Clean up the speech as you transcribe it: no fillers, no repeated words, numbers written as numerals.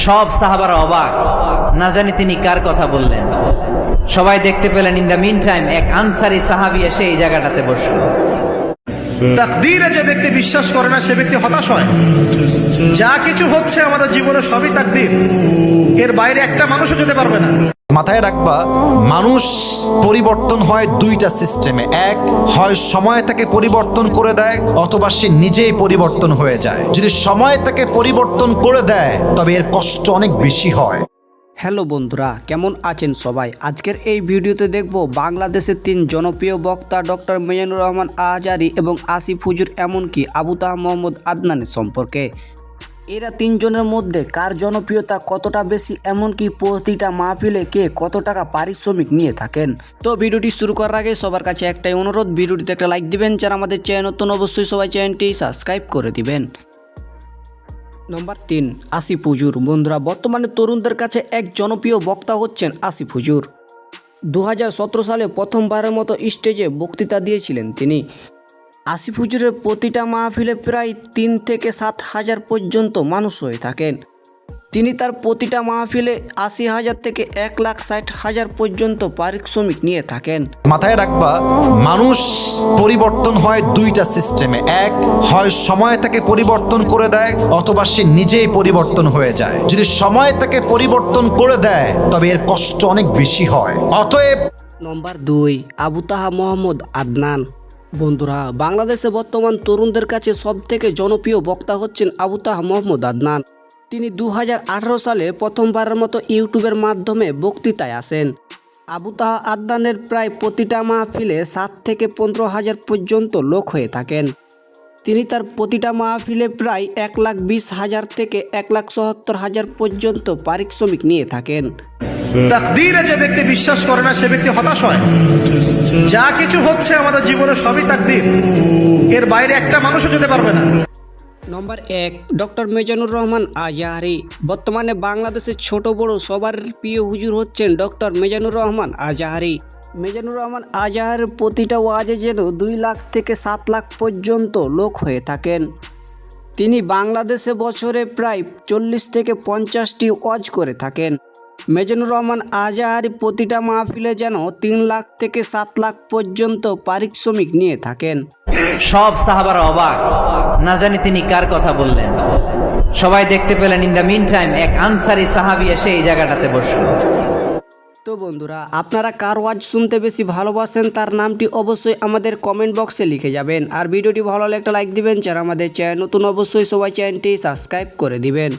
সব সাহাবারা অবাক, না জানি তিনি কার কথা বললেন। সবাই দেখতে পেলেন ইন দ্য মিন টাইম এক আনসারি সাহাবী এসে এই জায়গাটাতে বসল। তাকদীরে যে ব্যক্তি বিশ্বাস করে না সে ব্যক্তি হতাশ হয়। যা কিছু হচ্ছে আমাদের জীবনে সবই তাকদীর, এর বাইরে একটা মানুষও যেতে পারবে না। মাথায় রাখবা, মানুষ পরিবর্তন হয় দুইটা সিস্টেমে। এক হয় সময় তাকে পরিবর্তন করে দেয়, অথবা সে নিজেই পরিবর্তন হয়ে যায়। যদি সময় তাকে পরিবর্তন করে দেয় তবে এর কষ্ট অনেক বেশি হয়। হ্যালো বন্ধুরা, কেমন আছেন সবাই? আজকের এই ভিডিওতে দেখব বাংলাদেশের 3 জনপ্রিয় বক্তা ডক্টর মিজানুর রহমান আজহারী এবং আসিফ হুজুর এমনকি আবু তাহা মোহাম্মদ আদনানের সম্পর্কে। এরা 3 জনের মধ্যে কার জনপ্রিয়তা কতটা বেশি, এমনকি প্রতিটা মাহফিলে কে কত টাকা পারিশ্রমিক নিয়ে থাকেন। তো ভিডিওটি শুরু করার আগে সবার কাছে একটাই অনুরোধ, ভিডিওটিতে একটা লাইক দিবেন, যারা আমাদের চ্যানেল নতুন অবশ্যই সবাই চ্যানেলটি সাবস্ক্রাইব করে দিবেন। নম্বর 3, আসিফ হুজুর। বন্ধুরা, বর্তমানে তরুণদের কাছে এক জনপ্রিয় বক্তা হচ্ছেন আসিফ হুজুর। 2017 সালে প্রথমবারের মতো স্টেজে বক্তৃতা দিয়েছিলেন তিনি। আসিফ হুজুরের প্রতিটা মাহফিলে প্রায় 3 থেকে 7 হাজার পর্যন্ত মানুষ হয়ে থাকেন। তিনি তার প্রতিটা মাহফিলে 80,000 থেকে 1,60,000 পর্যন্ত পারিশ্রমিক নিয়ে থাকেন। মাথায় রাখবা, মানুষ পরিবর্তন হয় দুইটা সিস্টেমে। এক হয় সময় তাকে পরিবর্তন করে দেয়, অথবা সে নিজেই পরিবর্তন হয়ে যায়। যদি সময় তাকে পরিবর্তন করে দেয় তবে এর কষ্ট অনেক বেশি হয়। অতএব নম্বর 2, আবু তাহা মোহাম্মদ আদনান। বন্ধুরা, বাংলাদেশে বর্তমান তরুণদের কাছে সবথেকে জনপ্রিয় বক্তা হচ্ছেন আবু তাহা মোহাম্মদ আদনান। তিনি 2018 সালে প্রথমবারের মতো ইউটিউবের মাধ্যমে বক্তৃতায় আসেন। আবু তাহা আদনানের প্রায় প্রতিটা মাহফিলে 7 থেকে 15,000 পর্যন্ত লোক হয়ে থাকেন। তিনি তার প্রতিটা মাহফিলে প্রায় 1,20,000 থেকে 1,70,000 পর্যন্ত পারিশ্রমিক নিয়ে থাকেন। তাকদীরে যে ব্যক্তি বিশ্বাস করে না সে ব্যক্তি হতাশ হয়। যা কিছু হচ্ছে আমাদের জীবনে সবই তাকদীর, এর বাইরে একটা মানুষও যেতে পারবে না। নম্বর 1, ডক্টর মিজানুর রহমান আজহারী। বর্তমানে বাংলাদেশের ছোট বড় সবার প্রিয় হুজুর হচ্ছেন ডক্টর মিজানুর রহমান আজহারী। মিজানুর রহমান আজহারীর প্রতিটা ওয়াজে যেন 2 লাখ থেকে 7 লাখ পর্যন্ত লোক হয়ে থাকেন। তিনি বাংলাদেশে বছরে প্রায় 40 থেকে 50টি ওয়াজ করে থাকেন। মিজানুর রহমান আজহারী প্রতিটা মাহফিলে যেন 3 লাখ থেকে 7 লাখ পর্যন্ত পারিশ্রমিক নিয়ে থাকেন। সব সাহাবারা অবাক, না জানি তিনি কার কথা বললেন। সবাই দেখতে পেলেন ইন দ্য মিন টাইম এক আনসারি সাহাবী এসে এই জায়গাটাতে বসল। তো বন্ধুরা, আপনারা কার ওয়াজ শুনতে বেশি ভালোবাসেন তার নামটি অবশ্যই আমাদের কমেন্ট বক্সে লিখে যাবেন। আর ভিডিওটি ভালো লাগলে একটা লাইক দিবেন, যারা আমাদের চ্যানেল নতুন অবশ্যই সবাই চ্যানেলটি সাবস্ক্রাইব করে দিবেন।